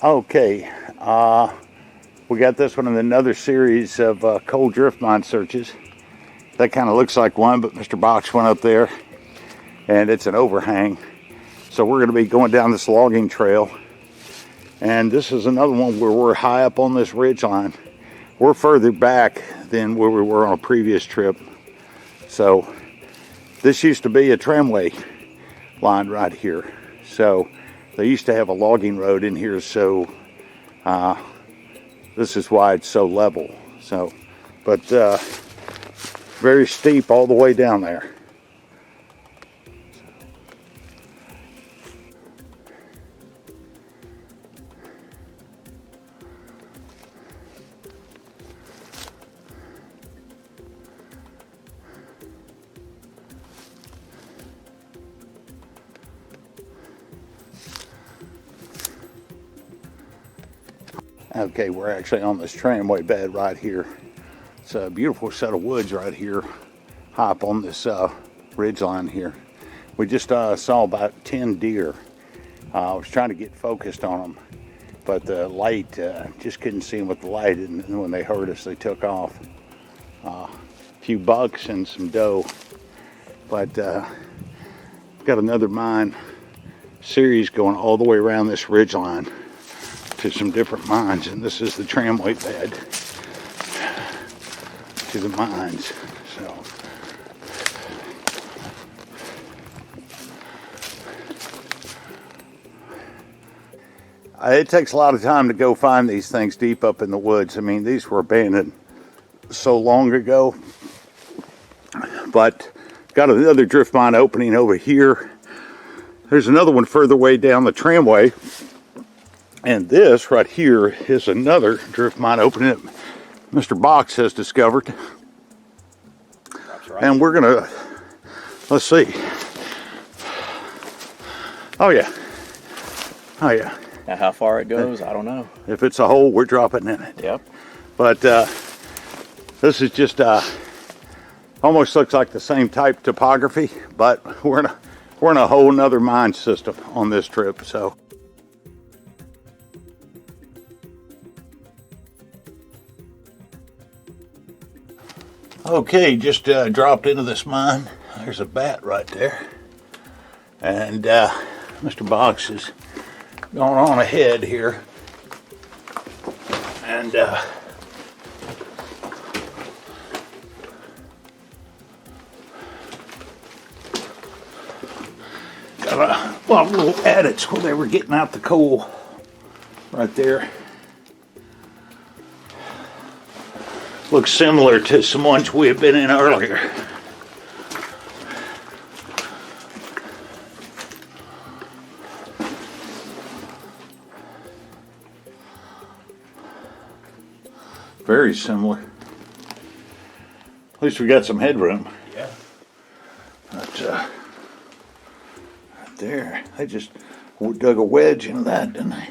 Okay, we got this one in another series of coal drift mine searches. That kind of looks like one, but Mr. Box went up there and it's an overhang. So we're going to be going down this logging trail. And this is another one where we're high up on this ridge line. We're further back than where we were on a previous trip. So this used to be a tramway line right here. So they used to have a logging road in here, so this is why it's so level. So, but very steep all the way down there. Okay, we're actually on this tramway bed right here. It's a beautiful set of woods right here, high up on this ridge line here. We just saw about 10 deer. I was trying to get focused on them, but the light, just couldn't see them with the light, and when they heard us, they took off. A few bucks and some doe, but got another mine series going all the way around this ridge line to some different mines, and this is the tramway bed to the mines. So it takes a lot of time to go find these things deep up in the woods. I mean, these were abandoned so long ago, but got another drift mine opening over here. There's another one further way down the tramway. And this right here is another drift mine opening that Mr. Box has discovered. Right. And we're gonna, let's see. Oh yeah. Oh yeah. Now how far it goes, I don't know. If it's a hole, we're dropping in it. Yep. But this is just almost looks like the same type topography, but we're in a whole nother mine system on this trip, so. Okay, just dropped into this mine. There's a bat right there. And Mr. Box is going on ahead here. And got a lot of little adits where they were getting out the coal right there. Looks similar to some ones we have been in earlier. Very similar. At least we got some headroom. Yeah. But right there, they just dug a wedge into that, didn't they?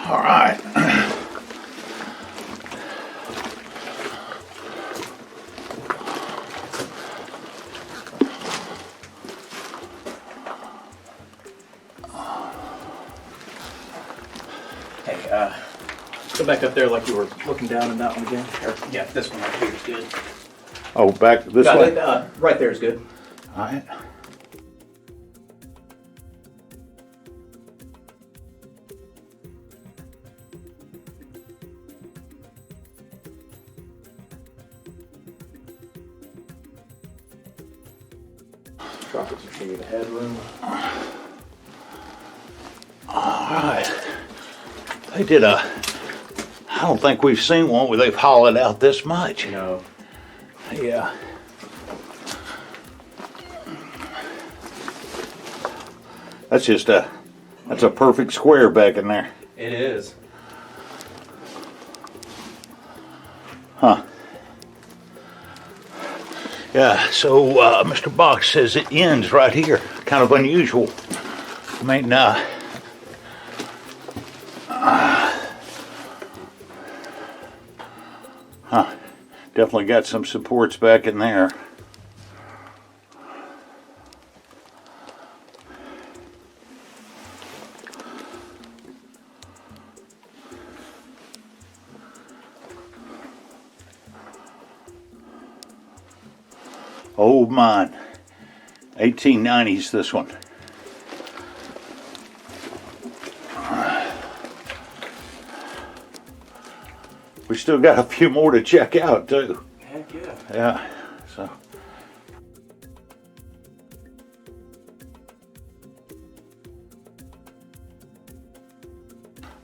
All right. Go back up there like you were looking down in that one again. Or, yeah, this one right here is good. Oh, back this way? Right there is good. All right. Drop it to show you the headroom. All right. They did I don't think we've seen one where they've hollowed out this much. No. Yeah. That's a perfect square back in there. It is. Huh. Yeah, so Mr. Box says it ends right here. Kind of unusual. I mean, definitely got some supports back in there. Old mine. 1890s, this one. We still got a few more to check out too. Heck yeah. Yeah, so.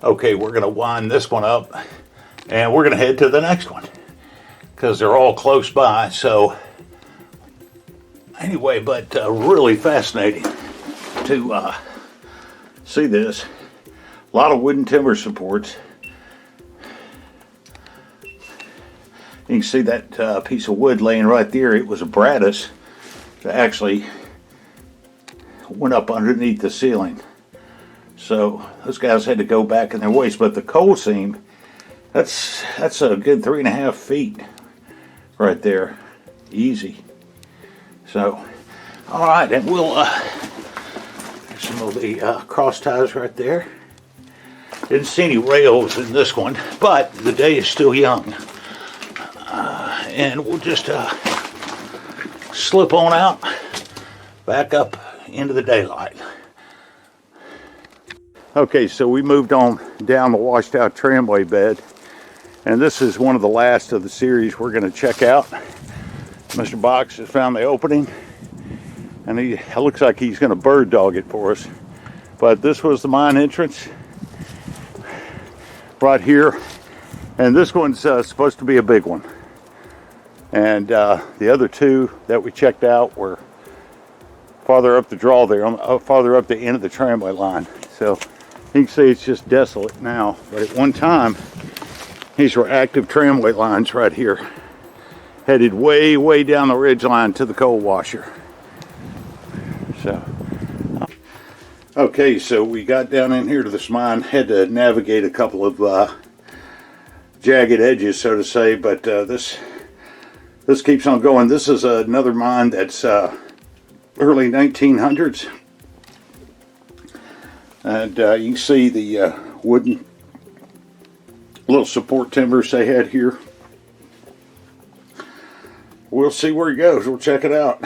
Okay, we're gonna wind this one up and we're gonna head to the next one because they're all close by. So anyway, but really fascinating to see this. A lot of wooden timber supports. You can see that piece of wood laying right there. It was a brattice that actually went up underneath the ceiling. So those guys had to go back in their ways. But the coal seam, that's a good 3.5 feet right there. Easy. So, all right, and we'll, there's some of the cross ties right there. Didn't see any rails in this one, but the day is still young. And we'll just slip on out, back up into the daylight. Okay, so we moved on down the washed out tramway bed, and this is one of the last of the series we're going to check out. Mr. Box has found the opening, and it looks like he's going to bird dog it for us. But this was the mine entrance right here, and this one's supposed to be a big one. And the other two that we checked out were farther up the draw there, farther up the end of the tramway line. So you can see it's just desolate now, but at one time these were active tramway lines right here, headed way, way down the ridge line to the coal washer. So, okay, so we got down in here to this mine, had to navigate a couple of jagged edges, so to say, but this keeps on going. This is another mine that's early 1900s. And you can see the wooden little support timbers they had here. We'll see where it goes. We'll check it out.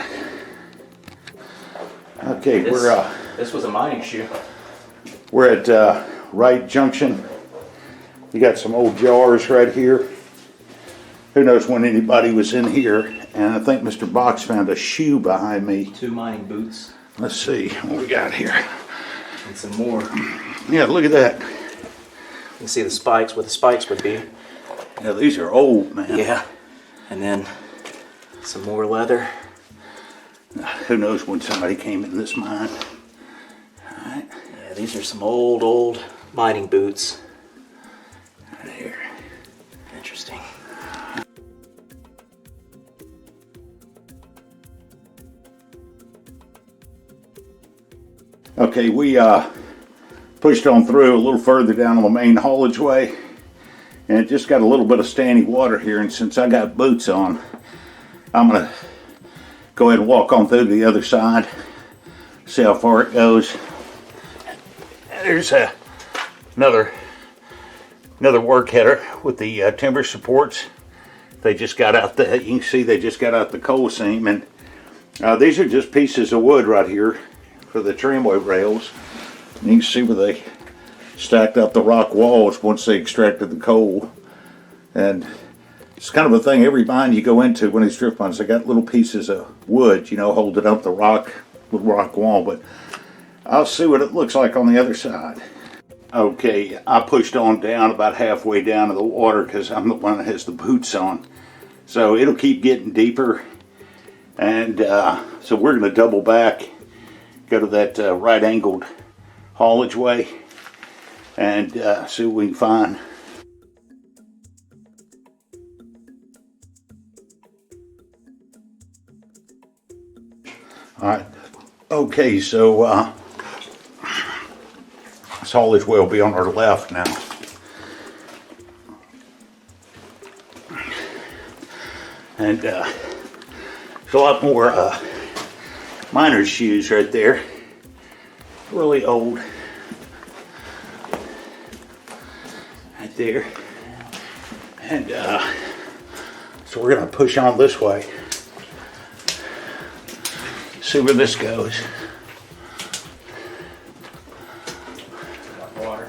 Okay, this was a mining shoe. We're at Wright Junction. You got some old jars right here. Who knows when anybody was in here. And I think Mr. Box found a shoe behind me. 2 mining boots. Let's see what we got here. And some more. Yeah, look at that. You can see the spikes, where the spikes would be. Yeah, these are old, man. Yeah. And then some more leather. Who knows when somebody came in this mine. All right. Yeah, these are some old mining boots. Right here. Interesting. Okay, we pushed on through a little further down on the main haulage way, and it just got a little bit of standing water here, and since I got boots on, I'm gonna go ahead and walk on through to the other side, see how far it goes. There's another work header with the timber supports. They just got out the, you can see they just got out the coal seam, and these are just pieces of wood right here for the tramway rails. And you can see where they stacked up the rock walls once they extracted the coal. And it's kind of a thing every mine you go into when these drift mines, they got little pieces of wood, you know, holding up the rock wall. But I'll see what it looks like on the other side. Okay, I pushed on down about halfway down to the water because I'm the one that has the boots on. So it'll keep getting deeper. And so we're going to double back, go to that right-angled haulage way, and see what we can find. All right. Okay, so this haulage way will be on our left now. And there's a lot more miner's shoes right there. Really old. Right there. And so we're going to push on this way. see where this goes. Water.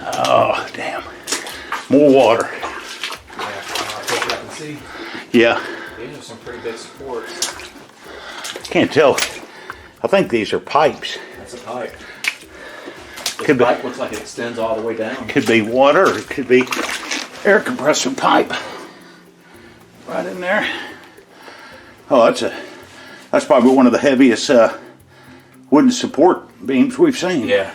Oh, damn. More water. Yeah, I can see. Yeah. These are some pretty big supports. Can't tell. I think these are pipes. That's a pipe. Could The be. pipe looks like it extends all the way down. Could be water, or it could be air compressor pipe. Right in there. Oh, that's probably one of the heaviest wooden support beams we've seen. Yeah.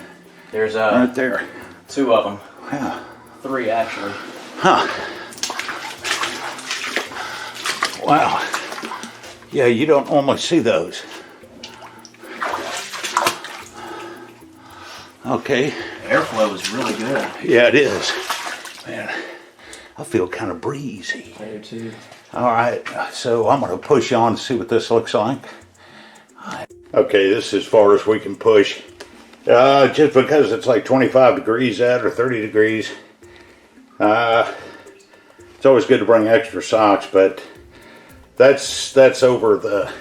There's Right there. 2 of them. Yeah. 3 actually. Huh. Wow. Yeah, you don't normally see those. Okay. Airflow is really good. Yeah, it is. Man, I feel kind of breezy. I do too. All right, so I'm going to push on to see what this looks like. Okay, this is as far as we can push. Just because it's like 25 degrees out or 30 degrees. It's always good to bring extra socks, but that's over the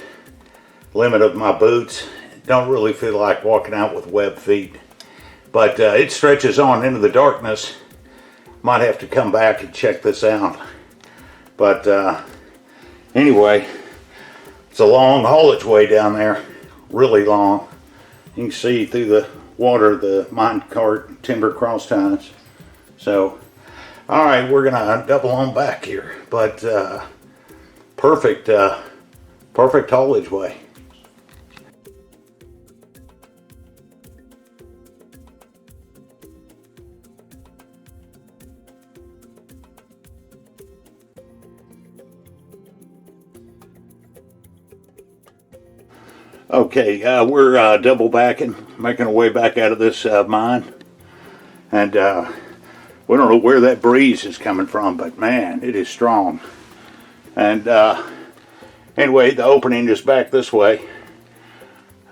limit of my boots. Don't really feel like walking out with webbed feet. But it stretches on into the darkness. Might have to come back and check this out. But anyway, it's a long haulage way down there. Really long. You can see through the water the mine cart timber cross ties. So, all right, we're gonna double on back here. But perfect haulage way. Okay, we're double backing, making our way back out of this mine. And we don't know where that breeze is coming from, but man, it is strong. And anyway, the opening is back this way.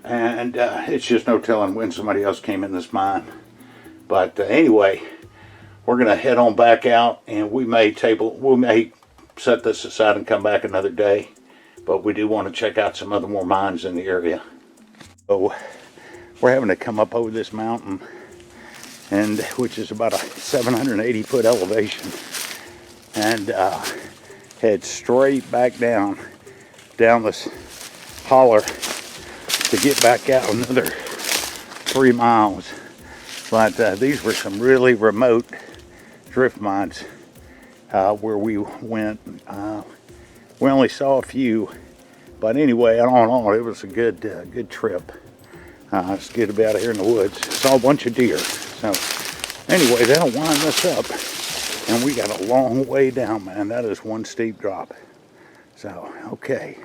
And it's just no telling when somebody else came in this mine. But anyway, we're going to head on back out, and we may set this aside and come back another day. But we do want to check out some other more mines in the area. So we're having to come up over this mountain, and which is about a 780 foot elevation, and head straight back down this holler to get back out another 3 miles. But these were some really remote drift mines where we went. We only saw a few, but anyway, all in all, it was a good trip. It's good to be out here in the woods. Saw a bunch of deer. So anyway, that'll wind us up, and we got a long way down, man. That is one steep drop. So okay.